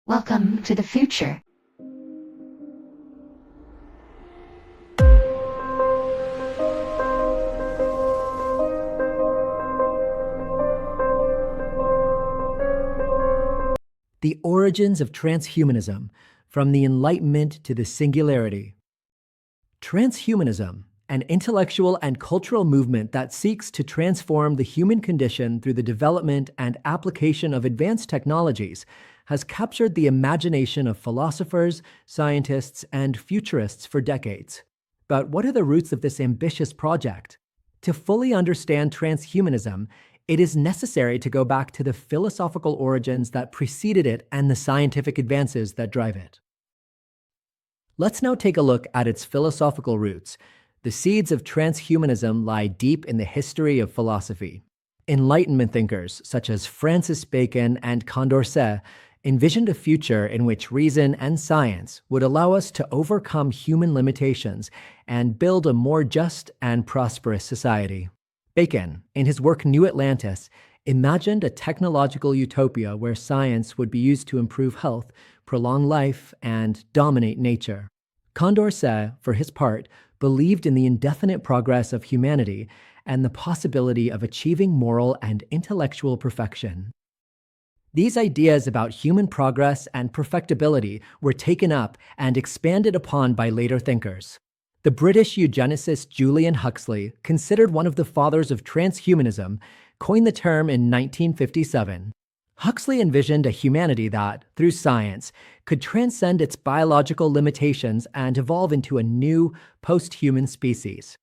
Welcome to the future. The origins of transhumanism, from the Enlightenment to the Singularity. Transhumanism, an intellectual and cultural movement that seeks to transform the human condition through the development and application of advanced technologies, has captured the imagination of philosophers, scientists, and futurists for decades. But what are the roots of this ambitious project? To fully understand transhumanism, it is necessary to go back to the philosophical origins that preceded it and the scientific advances that drive it. Let's now take a look at its philosophical roots. The seeds of transhumanism lie deep in the history of philosophy. Enlightenment thinkers such as Francis Bacon and Condorcet envisioned a future in which reason and science would allow us to overcome human limitations and build a more just and prosperous society. Bacon, in his work New Atlantis, imagined a technological utopia where science would be used to improve health, prolong life, and dominate nature. Condorcet, for his part, believed in the indefinite progress of humanity and the possibility of achieving moral and intellectual perfection. These ideas about human progress and perfectibility were taken up and expanded upon by later thinkers. The British eugenicist Julian Huxley, considered one of the fathers of transhumanism, coined the term in 1957. Huxley envisioned a humanity that, through science, could transcend its biological limitations and evolve into a new, post-human species.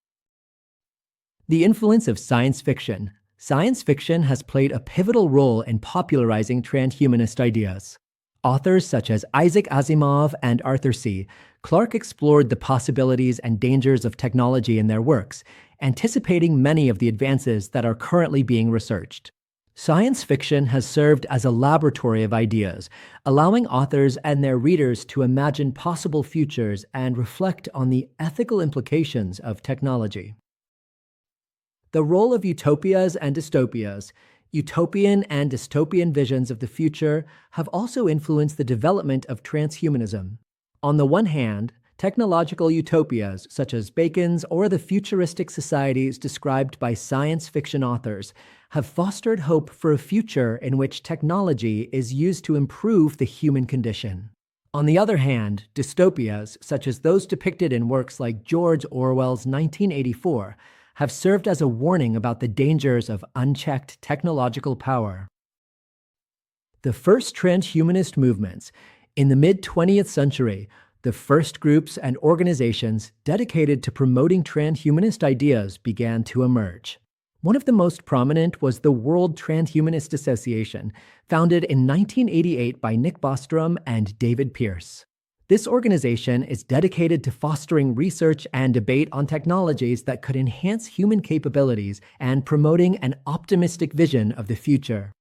The influence of science fiction. Science fiction has played a pivotal role in popularizing transhumanist ideas. Authors such as Isaac Asimov and Arthur C. Clarke explored the possibilities and dangers of technology in their works, anticipating many of the advances that are currently being researched. Science fiction has served as a laboratory of ideas, allowing authors and their readers to imagine possible futures and reflect on the ethical implications of technology. The role of utopias and dystopias. Utopian and dystopian visions of the future have also influenced the development of transhumanism. On the one hand, technological utopias such as Bacon's or the futuristic societies described by science fiction authors have fostered hope for a future in which technology is used to improve the human condition. On the other hand, dystopias, such as those depicted in works like George Orwell's 1984, have served as a warning about the dangers of unchecked technological power. The first transhumanist movements. In the mid-20th century, the first groups and organizations dedicated to promoting transhumanist ideas began to emerge. One of the most prominent was the World Transhumanist Association, founded in 1988 by Nick Bostrom and David Pearce. This organization is dedicated to fostering research and debate on technologies that could enhance human capabilities and promoting an optimistic vision of the future.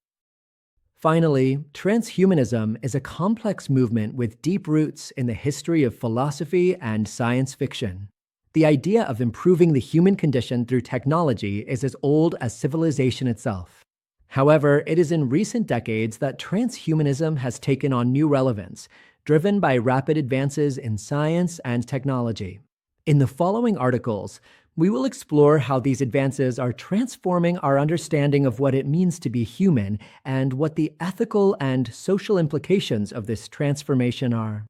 Finally, transhumanism is a complex movement with deep roots in the history of philosophy and science fiction. The idea of improving the human condition through technology is as old as civilization itself. However, it is in recent decades that transhumanism has taken on new relevance, driven by rapid advances in science and technology. In the following articles, we will explore how these advances are transforming our understanding of what it means to be human and what the ethical and social implications of this transformation are.